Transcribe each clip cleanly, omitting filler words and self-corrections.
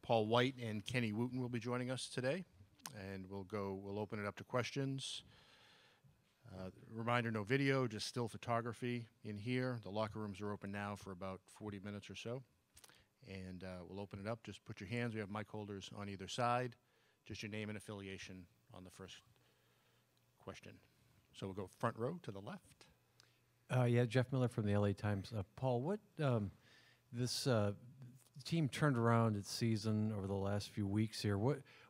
Paul White and Kenny Wooten will be joining us today, and we'll open it up to questions. Reminder, no video, just still photography in here. The locker rooms are open now for about 40 minutes or so. And we'll open it up. Just put your hands. We have mic holders on either side. Just your name and affiliation on the first question. So we'll go front row to the left. Yeah, Jeff Miller from the LA Times. Paul, what this team turned around its season over the last few weeks here.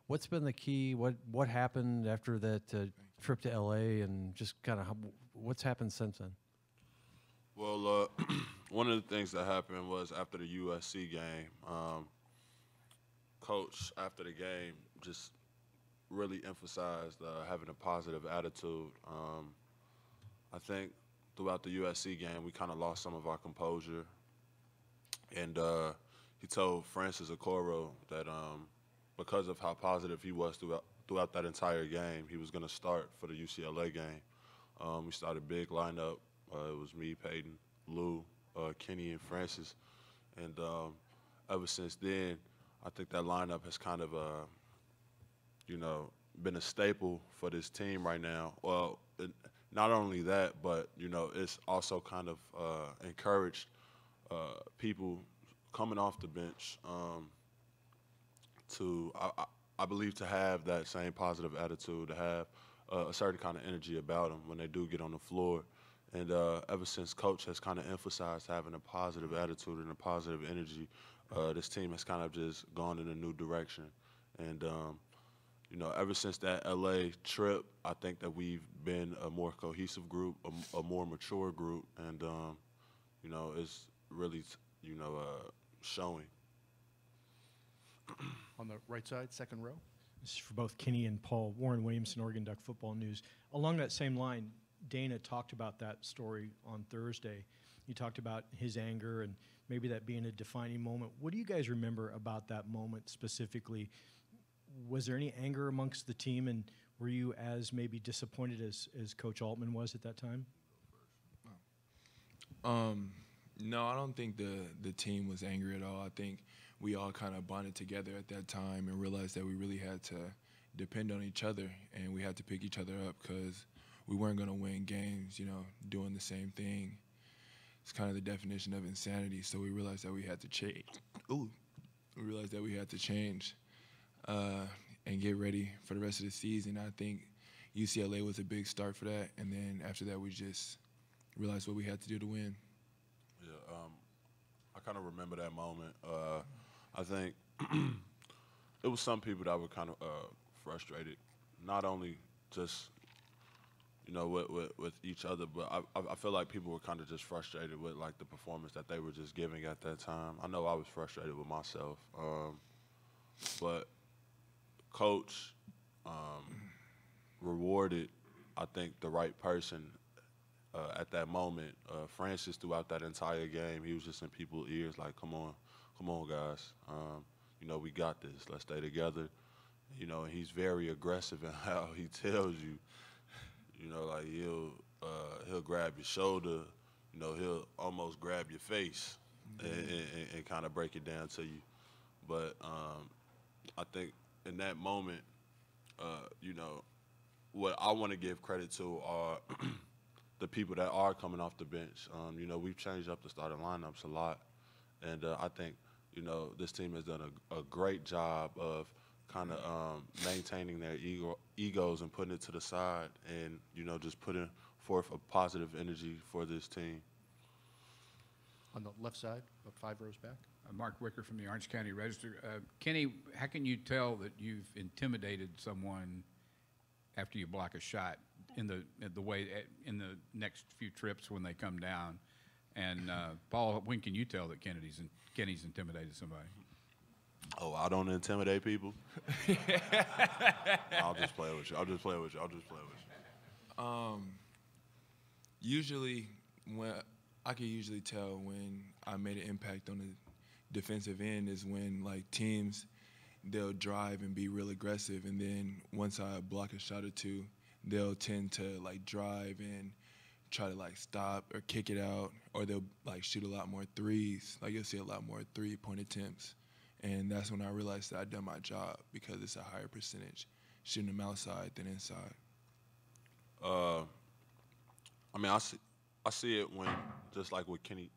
What's been the key? What happened after that trip to LA, and just kind of what's happened since then? Well, one of the things that happened was after the USC game, Coach after the game just really emphasized having a positive attitude. I think throughout the USC game, we kind of lost some of our composure. And he told Francis Okoro that because of how positive he was throughout that entire game, he was going to start for the UCLA game. We started big lineup. It was me, Peyton, Lou, Kenny, and Francis. And ever since then, I think that lineup has kind of, been a staple for this team right now. Well, not only that, but, it's also kind of encouraged people coming off the bench I believe, to have that same positive attitude, to have a certain kind of energy about them when they do get on the floor. And ever since Coach has kind of emphasized having a positive attitude and a positive energy, this team has kind of just gone in a new direction. And, ever since that LA trip, I think that we've been a more cohesive group, a more mature group, and, it's really, showing. On the right side, second row. This is for both Kenny and Paul. Warren Williamson, Oregon Duck Football News. Along that same line, Dana talked about that story on Thursday. He talked about his anger and maybe that being a defining moment. What do you guys remember about that moment specifically? Was there any anger amongst the team, and were you as maybe disappointed as Coach Altman was at that time? No, I don't think the team was angry at all. I think we all kind of bonded together at that time and realized that we really had to depend on each other, and we had to pick each other up because we weren't going to win games, doing the same thing. It's kind of the definition of insanity. So we realized that we had to change. We realized that we had to change and get ready for the rest of the season. I think UCLA was a big start for that, and then after that we just realized what we had to do to win. Yeah, I kind of remember that moment. I think it was some people that were kind of frustrated, not only just with each other, but I feel like people were kind of just frustrated with like the performance that they were just giving at that time. I know I was frustrated with myself, but Coach rewarded, I think, the right person at that moment. Francis, throughout that entire game, he was just in people's ears like, come on guys, we got this, let's stay together. And he's very aggressive in how he tells you, like he'll grab your shoulder, he'll almost grab your face and kind of break it down to you. But I think in that moment, what I want to give credit to are the people that are coming off the bench. We've changed up the starting lineups a lot, and I think, this team has done a great job of kind of maintaining their egos and putting it to the side and, just putting forth a positive energy for this team. On the left side, about 5 rows back. Mark Wicker from the Orange County Register. Kenny, how can you tell that you've intimidated someone after you block a shot in the next few trips when they come down? And Paul, when can you tell that Kenny's intimidated somebody? Oh, I don't intimidate people. I'll just play with you. Usually, I can usually tell when I made an impact on the defensive end is when like teams, they'll drive and be real aggressive, and then once I block a shot or two, they'll tend to like drive and try to like stop or kick it out, or they'll like shoot a lot more threes. Like you'll see a lot more 3-point attempts. And that's when I realized that I'd done my job because it's a higher percentage shooting them outside than inside. I mean, I see it when just like what Kenny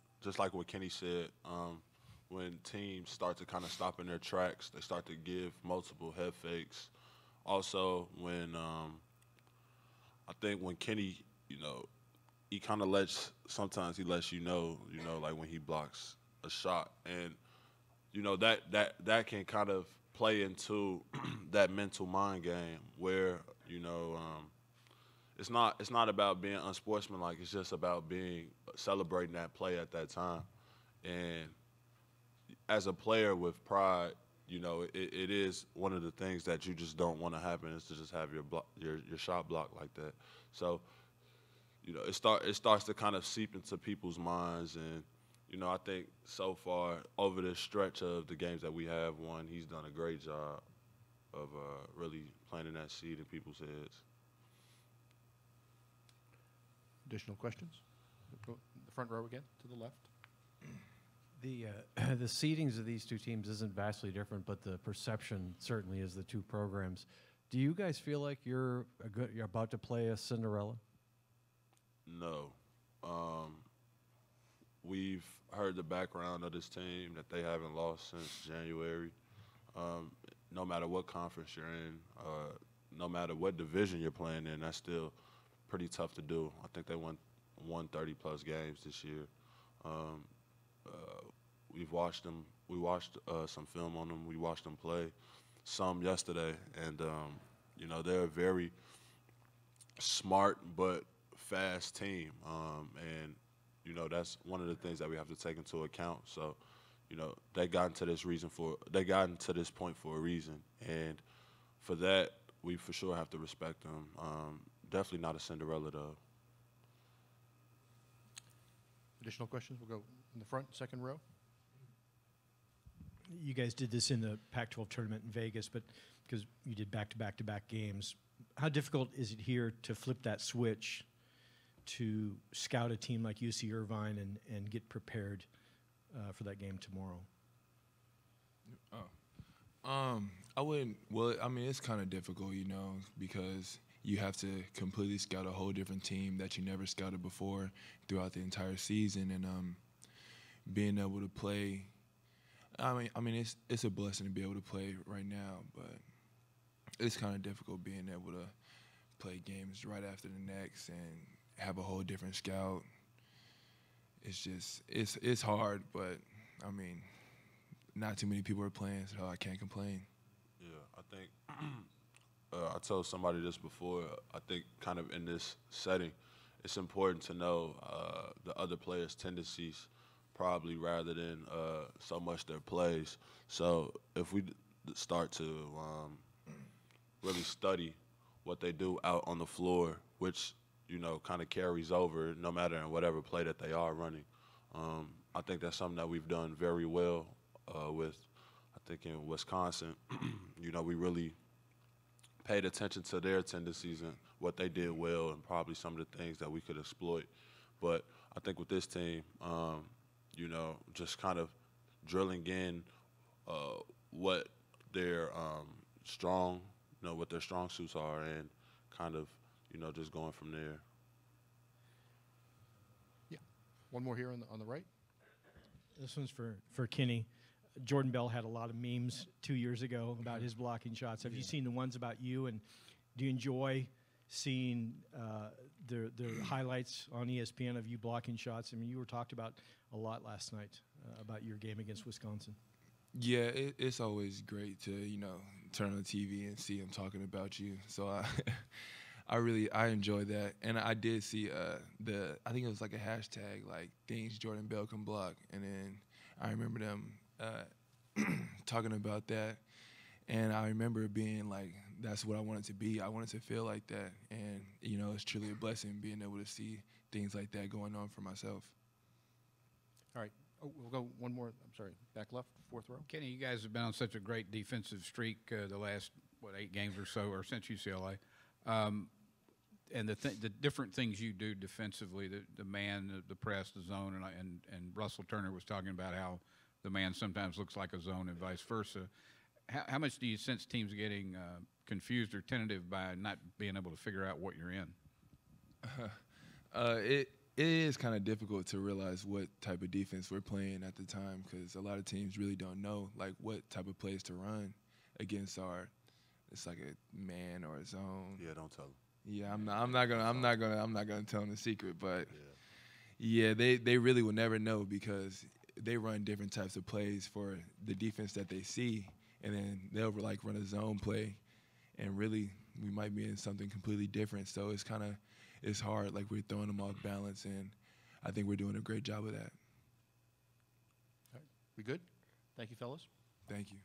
said. When teams start to kind of stop in their tracks, they start to give multiple head fakes. Also, when I think when Kenny, he kind of sometimes he lets like when he blocks a shot, and that can kind of play into that mental mind game where it's not about being unsportsmanlike. It's just about celebrating that play at that time. And as a player with pride, it is one of the things that you just don't want to happen is to just have your shot blocked like that. So, it starts to kind of seep into people's minds. And, I think so far over this stretch of the games that we have won, he's done a great job of really planting that seed in people's heads. Additional questions? Go the front row again, to the left. The the seedings of these two teams isn't vastly different, but the perception certainly is the two programs. Do you guys feel like you're about to play a Cinderella? No. We've heard the background of this team, that they haven't lost since January. No matter what conference you're in, no matter what division you're playing in, that's still pretty tough to do. I think they won 30-plus games this year. We watched some film on them. We watched them play some yesterday, and they're a very smart but fast team, and that's one of the things that we have to take into account. So, they got into this point for a reason, and for that, we for sure have to respect them. Definitely not a Cinderella, though. Additional questions? We'll go in the front, second row. You guys did this in the Pac-12 tournament in Vegas, but because you did back-to-back-to-back games, how difficult is it here to flip that switch to scout a team like UC Irvine and get prepared for that game tomorrow? I wouldn't. Well, I mean, it's kind of difficult, because you have to completely scout a whole different team that you never scouted before throughout the entire season, and being able to play. I mean, it's a blessing to be able to play right now, but it's kind of difficult being able to play games right after the next and have a whole different scout. It's just it's hard, but I mean, not too many people are playing, so I can't complain. Yeah, I think I told somebody this before. I think kind of in this setting, it's important to know the other players' tendencies, probably rather than so much their plays. So if we start to really study what they do out on the floor, which kind of carries over no matter in whatever play that they are running. I think that's something that we've done very well with. I think in Wisconsin, we really paid attention to their tendencies and what they did well, and probably some of the things that we could exploit. But I think with this team, just kind of drilling in what their what their strong suits are, and kind of, just going from there. Yeah. One more here on the right. This one's for Kenny. Jordan Bell had a lot of memes 2 years ago about his blocking shots. Have you seen the ones about you, and do you enjoy seeing the highlights on ESPN of you blocking shots? I mean, you were talked about a lot last night about your game against Wisconsin. Yeah, it's always great to turn on the TV and see them talking about you. So I enjoy that, and I did see I think it was like a hashtag like things Jordan Bell can block, and then I remember them talking about that, and I remember being like, that's what I wanted to be. I wanted to feel like that, and it's truly a blessing being able to see things like that going on for myself. All right. Oh, we'll go one more. I'm sorry. Back left, fourth row. Kenny, you guys have been on such a great defensive streak the last 8 games or so, or since UCLA. And the different things you do defensively, the man, the press, the zone, and Russell Turner was talking about how the man sometimes looks like a zone and vice versa. How much do you sense teams getting confused or tentative by not being able to figure out what you're in? It is kind of difficult to realize what type of defense we're playing at the time because a lot of teams really don't know like what type of plays to run against it's like a man or a zone. Yeah, don't tell them. Yeah, I'm not gonna tell them the secret, but yeah, they really will never know because they run different types of plays for the defense that they see, and then they'll like run a zone play, and really we might be in something completely different. So it's hard, like we're throwing them off balance, and I think we're doing a great job of that. All right. We good? Thank you, fellas. Thank you.